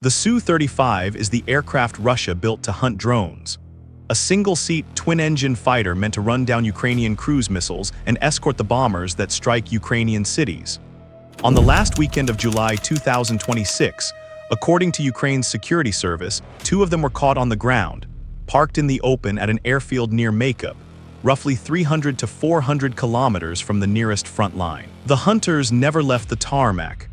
The Su-35 is the aircraft Russia built to hunt drones. A single-seat, twin-engine fighter meant to run down Ukrainian cruise missiles and escort the bombers that strike Ukrainian cities. On the last weekend of July 2026, according to Ukraine's security service, 2 of them were caught on the ground, parked in the open at an airfield near Maykop, roughly 300 to 400 kilometers from the nearest front line. The hunters never left the tarmac.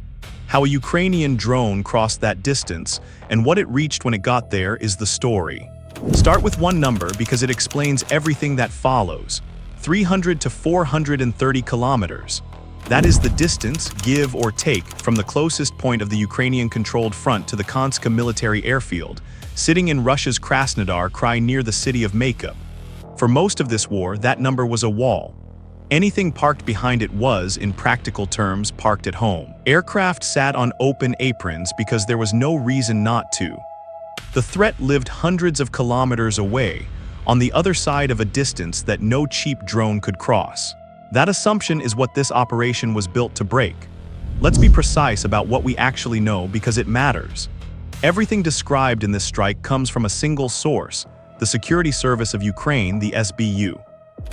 How a Ukrainian drone crossed that distance and what it reached when it got there is the story. Start with one number because it explains everything that follows. 300 to 430 kilometers. That is the distance, give or take, from the closest point of the Ukrainian-controlled front to the Khanska military airfield, sitting in Russia's Krasnodar Krai near the city of Maykop. For most of this war, that number was a wall. Anything parked behind it was, in practical terms, parked at home. Aircraft sat on open aprons because there was no reason not to. The threat lived hundreds of kilometers away, on the other side of a distance that no cheap drone could cross. That assumption is what this operation was built to break. Let's be precise about what we actually know because it matters. Everything described in this strike comes from a single source, the Security Service of Ukraine, the SBU.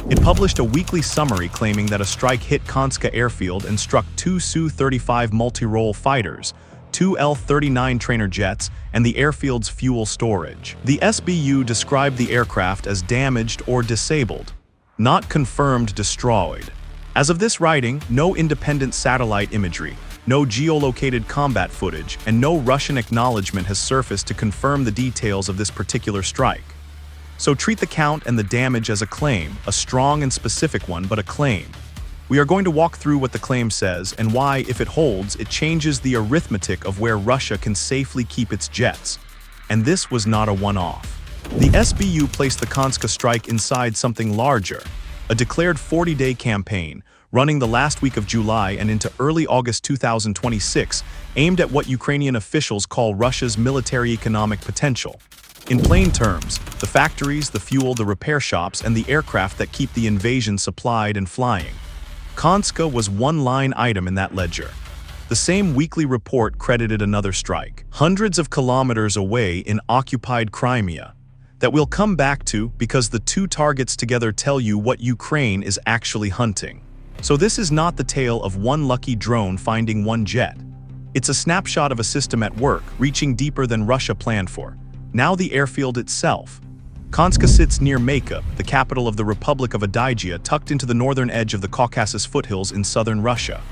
It published a weekly summary claiming that a strike hit Khanska airfield and struck 2 Su-35 multi-role fighters, 2 L-39 trainer jets, and the airfield's fuel storage. The SBU described the aircraft as damaged or disabled, not confirmed destroyed. As of this writing, no independent satellite imagery, no geolocated combat footage, and no Russian acknowledgement has surfaced to confirm the details of this particular strike. So treat the count and the damage as a claim, a strong and specific one, but a claim. We are going to walk through what the claim says and why, if it holds, it changes the arithmetic of where Russia can safely keep its jets. And this was not a one-off. The SBU placed the Khanska strike inside something larger, a declared 40-day campaign, running the last week of July and into early August 2026, aimed at what Ukrainian officials call Russia's military-economic potential. In plain terms, the factories, the fuel, the repair shops, and the aircraft that keep the invasion supplied and flying. Khanska was one line item in that ledger. The same weekly report credited another strike, hundreds of kilometers away in occupied Crimea, that we'll come back to because the 2 targets together tell you what Ukraine is actually hunting. So this is not the tale of one lucky drone finding one jet. It's a snapshot of a system at work, reaching deeper than Russia planned for. Now the airfield itself. Khanska sits near Maykop, the capital of the Republic of Adygea, tucked into the northern edge of the Caucasus foothills in southern Russia.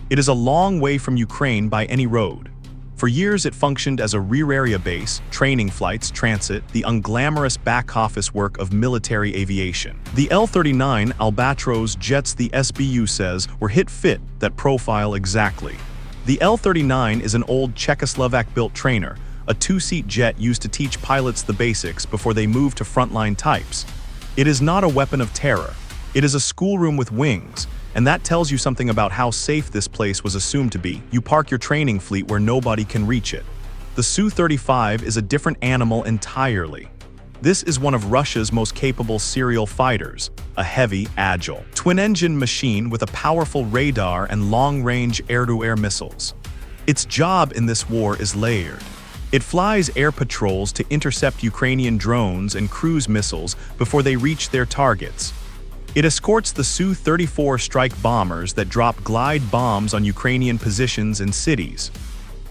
It is a long way from Ukraine by any road. For years it functioned as a rear area base, training flights, transit, the unglamorous back office work of military aviation. The L-39 Albatros jets, the SBU says, were hit fit that profile exactly. The L-39 is an old Czechoslovak-built trainer, a 2-seat jet used to teach pilots the basics before they moved to frontline types. It is not a weapon of terror. It is a schoolroom with wings, and that tells you something about how safe this place was assumed to be. You park your training fleet where nobody can reach it. The Su-35 is a different animal entirely. This is one of Russia's most capable serial fighters, a heavy, agile, twin-engine machine with a powerful radar and long-range air-to-air missiles. Its job in this war is layered. It flies air patrols to intercept Ukrainian drones and cruise missiles before they reach their targets. It escorts the Su-34 strike bombers that drop glide bombs on Ukrainian positions and cities.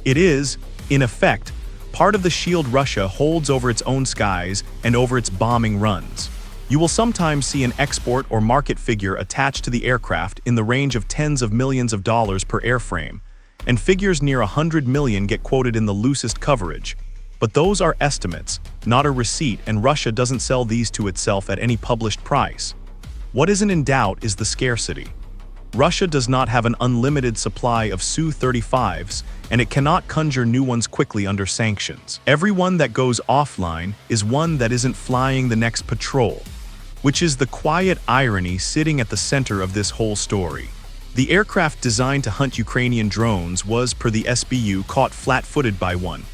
It is, in effect, part of the shield Russia holds over its own skies and over its bombing runs. You will sometimes see an export or market figure attached to the aircraft in the range of tens of millions of dollars per airframe, and figures near 100 million get quoted in the loosest coverage. But those are estimates, not a receipt, and Russia doesn't sell these to itself at any published price. What isn't in doubt is the scarcity. Russia does not have an unlimited supply of Su-35s, and it cannot conjure new ones quickly under sanctions. Every one that goes offline is one that isn't flying the next patrol, which is the quiet irony sitting at the center of this whole story. The aircraft designed to hunt Ukrainian drones was, per the SBU, caught flat-footed by one.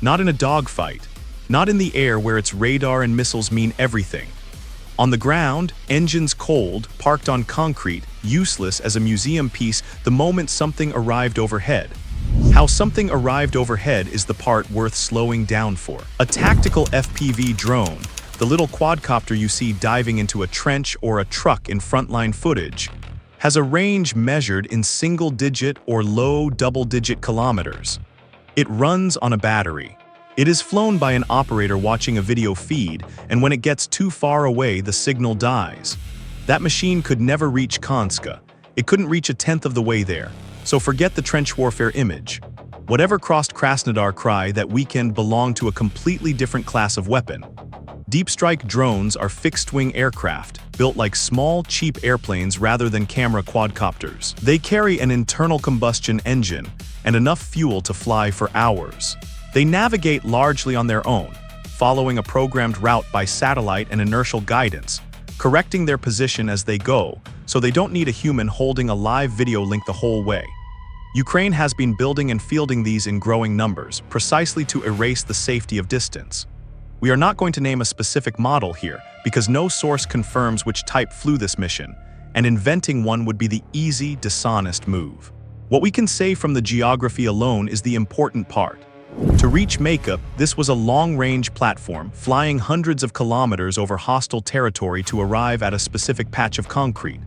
Not in a dogfight, not in the air where its radar and missiles mean everything. On the ground, engines cold, parked on concrete, useless as a museum piece the moment something arrived overhead. How something arrived overhead is the part worth slowing down for. A tactical FPV drone, the little quadcopter you see diving into a trench or a truck in frontline footage, has a range measured in single-digit or low double-digit kilometers. It runs on a battery. It is flown by an operator watching a video feed, and when it gets too far away, the signal dies. That machine could never reach Khanska. It couldn't reach a tenth of the way there. So forget the trench warfare image. Whatever crossed Krasnodar Krai that weekend belonged to a completely different class of weapon. Deep strike drones are fixed-wing aircraft, built like small, cheap airplanes rather than camera quadcopters. They carry an internal combustion engine and enough fuel to fly for hours. They navigate largely on their own, following a programmed route by satellite and inertial guidance, correcting their position as they go, so they don't need a human holding a live video link the whole way. Ukraine has been building and fielding these in growing numbers, precisely to erase the safety of distance. We are not going to name a specific model here, because no source confirms which type flew this mission, and inventing one would be the easy, dishonest move. What we can say from the geography alone is the important part. To reach Maykop, this was a long-range platform, flying hundreds of kilometers over hostile territory to arrive at a specific patch of concrete.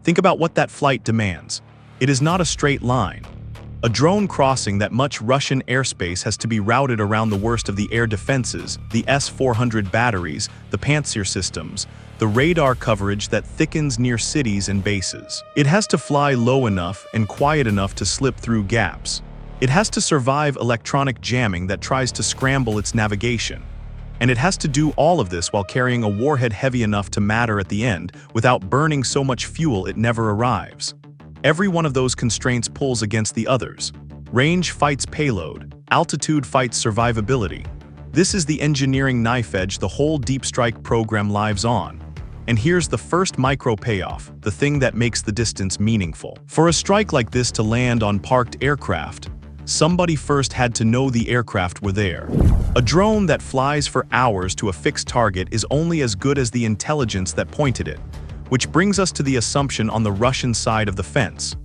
Think about what that flight demands. It is not a straight line. A drone crossing that much Russian airspace has to be routed around the worst of the air defenses, the S-400 batteries, the Pantsirs systems, the radar coverage that thickens near cities and bases. It has to fly low enough and quiet enough to slip through gaps. It has to survive electronic jamming that tries to scramble its navigation. And it has to do all of this while carrying a warhead heavy enough to matter at the end without burning so much fuel it never arrives. Every one of those constraints pulls against the others. Range fights payload, altitude fights survivability. This is the engineering knife edge the whole deep strike program lives on. And here's the first micro payoff, the thing that makes the distance meaningful. For a strike like this to land on parked aircraft, somebody first had to know the aircraft were there. A drone that flies for hours to a fixed target is only as good as the intelligence that pointed it, which brings us to the assumption on the Russian side of the fence.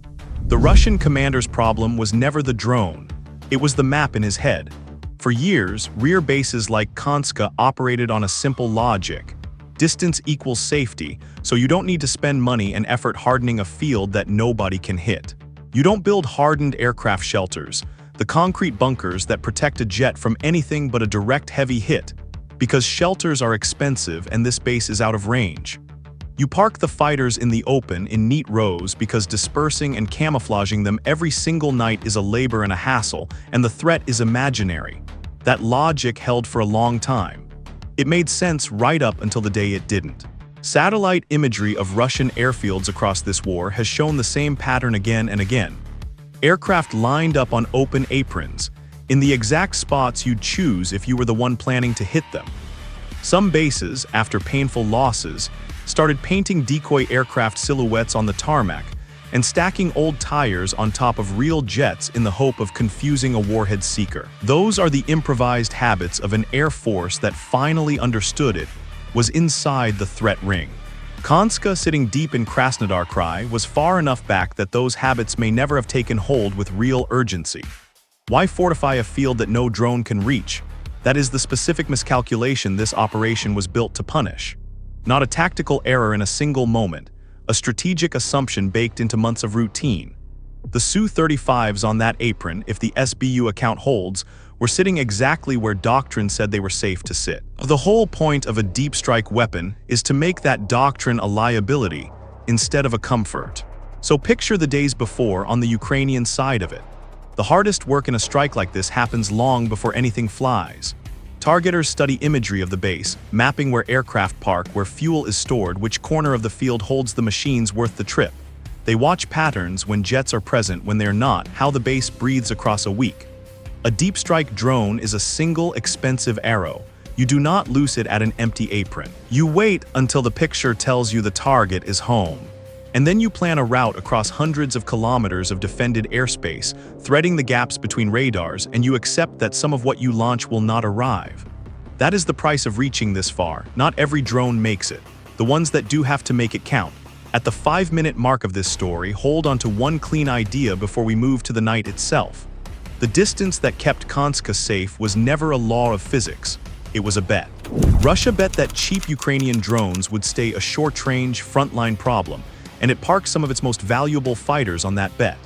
The Russian commander's problem was never the drone, it was the map in his head. For years, rear bases like Khanska operated on a simple logic. Distance equals safety, so you don't need to spend money and effort hardening a field that nobody can hit. You don't build hardened aircraft shelters, the concrete bunkers that protect a jet from anything but a direct heavy hit, because shelters are expensive and this base is out of range. You park the fighters in the open in neat rows because dispersing and camouflaging them every single night is a labor and a hassle, and the threat is imaginary. That logic held for a long time. It made sense right up until the day it didn't. Satellite imagery of Russian airfields across this war has shown the same pattern again and again. Aircraft lined up on open aprons, in the exact spots you'd choose if you were the one planning to hit them. Some bases, after painful losses, started painting decoy aircraft silhouettes on the tarmac and stacking old tires on top of real jets in the hope of confusing a warhead seeker. Those are the improvised habits of an air force that finally understood it was inside the threat ring. Khanska, sitting deep in Krasnodar Krai, was far enough back that those habits may never have taken hold with real urgency. Why fortify a field that no drone can reach? That is the specific miscalculation this operation was built to punish. Not a tactical error in a single moment, a strategic assumption baked into months of routine. The Su-35s on that apron, if the SBU account holds, were sitting exactly where doctrine said they were safe to sit. The whole point of a deep strike weapon is to make that doctrine a liability instead of a comfort. So picture the days before on the Ukrainian side of it. The hardest work in a strike like this happens long before anything flies. Targeters study imagery of the base, mapping where aircraft park, where fuel is stored, which corner of the field holds the machines worth the trip. They watch patterns when jets are present, when they're not, how the base breathes across a week. A deep strike drone is a single expensive arrow. You do not loose it at an empty apron. You wait until the picture tells you the target is home. And then you plan a route across hundreds of kilometers of defended airspace, threading the gaps between radars, and you accept that some of what you launch will not arrive. That is the price of reaching this far. Not every drone makes it. The ones that do have to make it count. At the 5-minute mark of this story, hold on to one clean idea before we move to the night itself. The distance that kept Khanska safe was never a law of physics. It was a bet. Russia bet that cheap Ukrainian drones would stay a short-range, frontline problem, and it parked some of its most valuable fighters on that bet.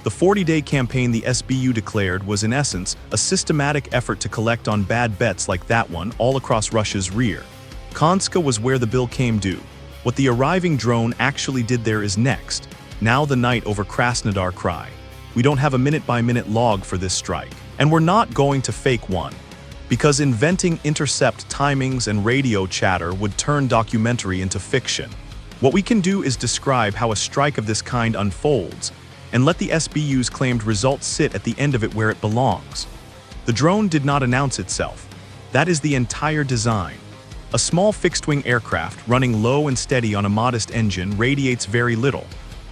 The 40-day campaign the SBU declared was in essence a systematic effort to collect on bad bets like that one all across Russia's rear. Khanska was where the bill came due. What the arriving drone actually did there is next. Now the night over Krasnodar Krai. We don't have a minute-by-minute log for this strike, and we're not going to fake one. Because inventing intercept timings and radio chatter would turn documentary into fiction. What we can do is describe how a strike of this kind unfolds, and let the SBU's claimed results sit at the end of it where it belongs. The drone did not announce itself. That is the entire design. A small fixed-wing aircraft running low and steady on a modest engine radiates very little.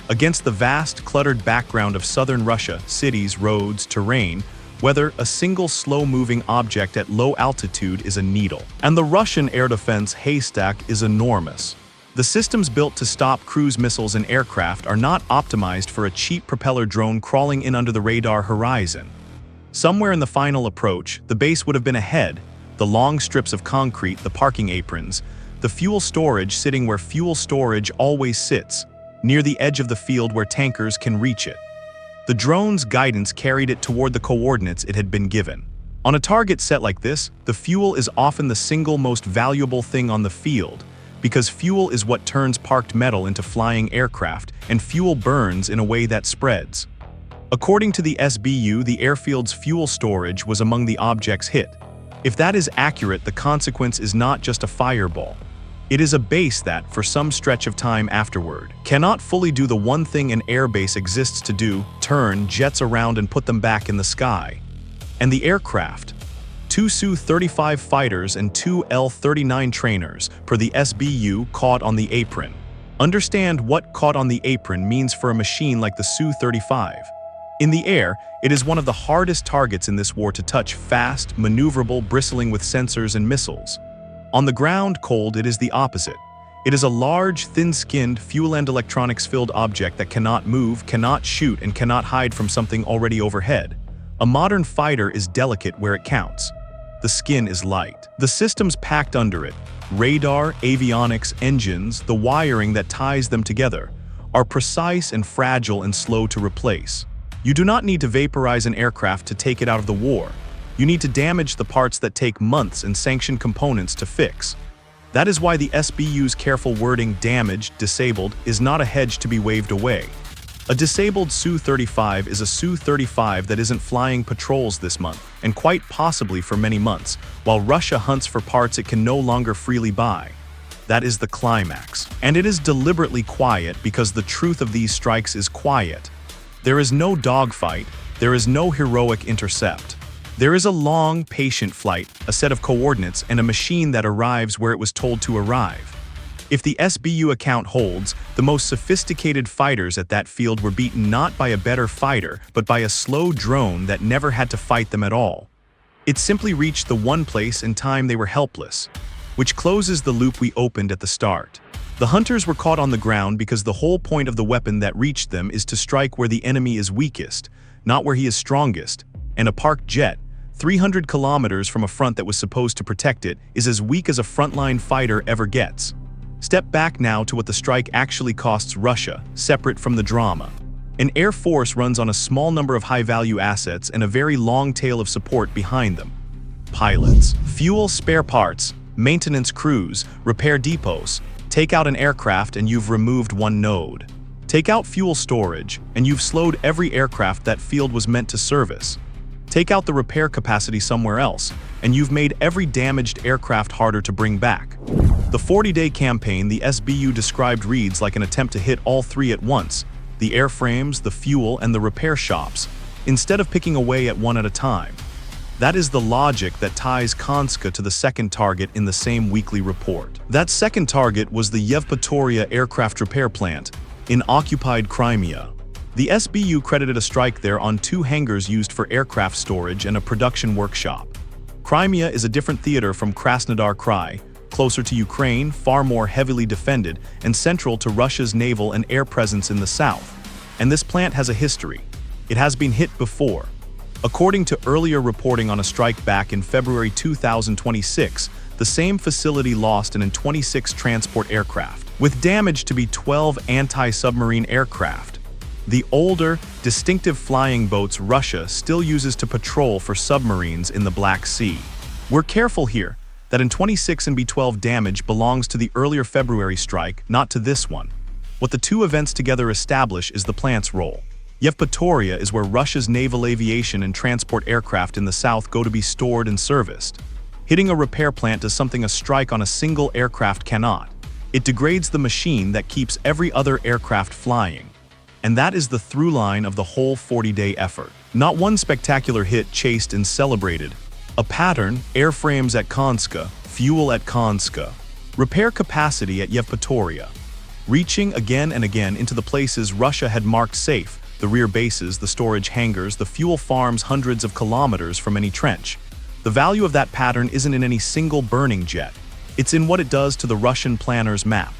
Against the vast, cluttered background of southern Russia, cities, roads, terrain, whether a single slow-moving object at low altitude is a needle. And the Russian air defense haystack is enormous. The systems built to stop cruise missiles and aircraft are not optimized for a cheap propeller drone crawling in under the radar horizon. Somewhere in the final approach, the base would have been ahead, the long strips of concrete, the parking aprons, the fuel storage sitting where fuel storage always sits, near the edge of the field where tankers can reach it. The drone's guidance carried it toward the coordinates it had been given. On a target set like this, the fuel is often the single most valuable thing on the field, because fuel is what turns parked metal into flying aircraft, and fuel burns in a way that spreads. According to the SBU, the airfield's fuel storage was among the objects hit. If that is accurate, the consequence is not just a fireball. It is a base that, for some stretch of time afterward, cannot fully do the one thing an airbase exists to do: turn jets around and put them back in the sky. And the aircraft, 2 Su-35 fighters and 2 L-39 trainers, per the SBU, caught on the apron. Understand what caught on the apron means for a machine like the Su-35. In the air, it is one of the hardest targets in this war to touch, fast, maneuverable, bristling with sensors and missiles. On the ground, cold, it is the opposite. It is a large, thin-skinned, fuel and electronics-filled object that cannot move, cannot shoot, and cannot hide from something already overhead. A modern fighter is delicate where it counts. The skin is light. The systems packed under it, radar, avionics, engines, the wiring that ties them together, are precise and fragile and slow to replace. You do not need to vaporize an aircraft to take it out of the war. You need to damage the parts that take months and sanctioned components to fix. That is why the SBU's careful wording, damaged, disabled, is not a hedge to be waved away. A disabled Su-35 is a Su-35 that isn't flying patrols this month, and quite possibly for many months, while Russia hunts for parts it can no longer freely buy. That is the climax. And it is deliberately quiet because the truth of these strikes is quiet. There is no dogfight, there is no heroic intercept. There is a long, patient flight, a set of coordinates, and a machine that arrives where it was told to arrive. If the SBU account holds, the most sophisticated fighters at that field were beaten not by a better fighter, but by a slow drone that never had to fight them at all. It simply reached the one place and time they were helpless, which closes the loop we opened at the start. The hunters were caught on the ground because the whole point of the weapon that reached them is to strike where the enemy is weakest, not where he is strongest, and a parked jet, 300 kilometers from a front that was supposed to protect it, is as weak as a frontline fighter ever gets. Step back now to what the strike actually costs Russia, separate from the drama. An air force runs on a small number of high-value assets and a very long tail of support behind them. Pilots, fuel, spare parts, maintenance crews, repair depots. Take out an aircraft and you've removed one node. Take out fuel storage and you've slowed every aircraft that field was meant to service. Take out the repair capacity somewhere else, and you've made every damaged aircraft harder to bring back. The 40-day campaign the SBU described reads like an attempt to hit all three at once: the airframes, the fuel, and the repair shops, instead of picking away at one at a time. That is the logic that ties Khanska to the second target in the same weekly report. That second target was the Yevpatoria aircraft repair plant in occupied Crimea. The SBU credited a strike there on 2 hangars used for aircraft storage and a production workshop. Crimea is a different theater from Krasnodar Krai, closer to Ukraine, far more heavily defended, and central to Russia's naval and air presence in the south. And this plant has a history. It has been hit before. According to earlier reporting on a strike back in February 2026, the same facility lost an An-26 transport aircraft, with damage to be 12 anti-submarine aircraft. The older, distinctive flying boats Russia still uses to patrol for submarines in the Black Sea. We're careful here that An-26 and B-12 damage belongs to the earlier February strike, not to this one. What the two events together establish is the plant's role. Yevpatoria is where Russia's naval aviation and transport aircraft in the south go to be stored and serviced. Hitting a repair plant does something a strike on a single aircraft cannot. It degrades the machine that keeps every other aircraft flying. And that is the through line of the whole 40-day effort. Not one spectacular hit chased and celebrated. A pattern: airframes at Khanska, fuel at Khanska, repair capacity at Yevpatoria. Reaching again and again into the places Russia had marked safe, the rear bases, the storage hangars, the fuel farms hundreds of kilometers from any trench. The value of that pattern isn't in any single burning jet. It's in what it does to the Russian planner's map.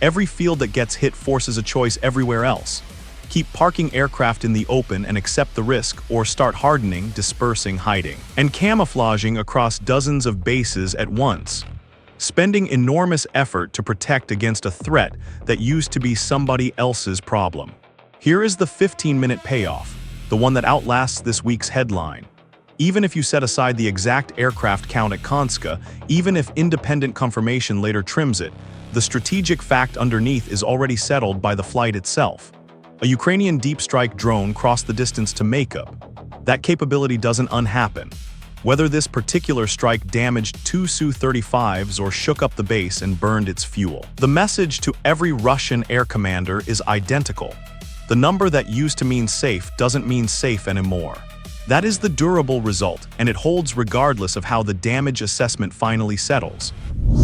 Every field that gets hit forces a choice everywhere else. Keep parking aircraft in the open and accept the risk, or start hardening, dispersing, hiding, and camouflaging across dozens of bases at once. Spending enormous effort to protect against a threat that used to be somebody else's problem. Here is the 15-minute payoff, the one that outlasts this week's headline. Even if you set aside the exact aircraft count at Khanska, even if independent confirmation later trims it, the strategic fact underneath is already settled by the flight itself. A Ukrainian deep strike drone crossed the distance to Maykop. That capability doesn't unhappen. Whether this particular strike damaged 2 Su-35s or shook up the base and burned its fuel, the message to every Russian air commander is identical. The number that used to mean safe doesn't mean safe anymore. That is the durable result, and it holds regardless of how the damage assessment finally settles.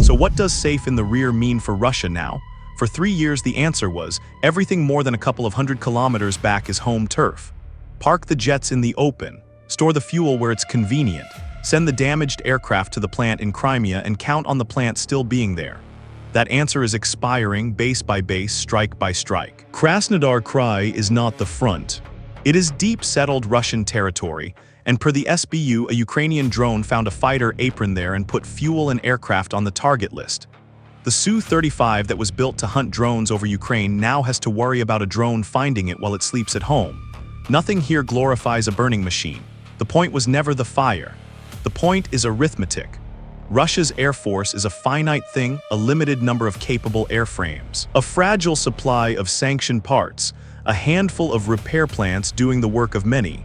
So what does safe in the rear mean for Russia now? For 3 years the answer was, everything more than a couple of 100 kilometers back is home turf. Park the jets in the open, store the fuel where it's convenient, send the damaged aircraft to the plant in Crimea and count on the plant still being there. That answer is expiring base by base, strike by strike. Krasnodar Krai is not the front. It is deep settled Russian territory, and per the SBU, a Ukrainian drone found a fighter apron there and put fuel and aircraft on the target list. The Su-35 that was built to hunt drones over Ukraine now has to worry about a drone finding it while it sleeps at home. Nothing here glorifies a burning machine. The point was never the fire. The point is arithmetic. Russia's air force is a finite thing, a limited number of capable airframes, a fragile supply of sanctioned parts, a handful of repair plants doing the work of many.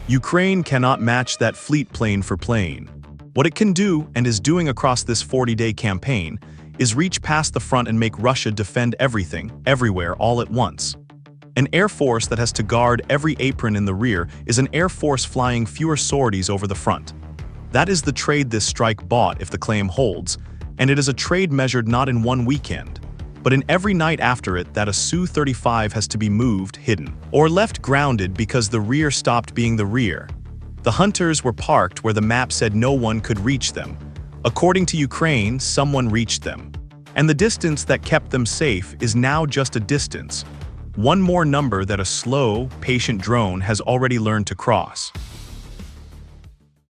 Ukraine cannot match that fleet plane for plane. What it can do, and is doing across this 40-day campaign, is reach past the front and make Russia defend everything, everywhere, all at once. An air force that has to guard every apron in the rear is an air force flying fewer sorties over the front. That is the trade this strike bought if the claim holds, and it is a trade measured not in one weekend, but in every night after it that a Su-35 has to be moved, hidden, or left grounded because the rear stopped being the rear. The hunters were parked where the map said no one could reach them. According to Ukraine, someone reached them. And the distance that kept them safe is now just a distance. One more number that a slow, patient drone has already learned to cross.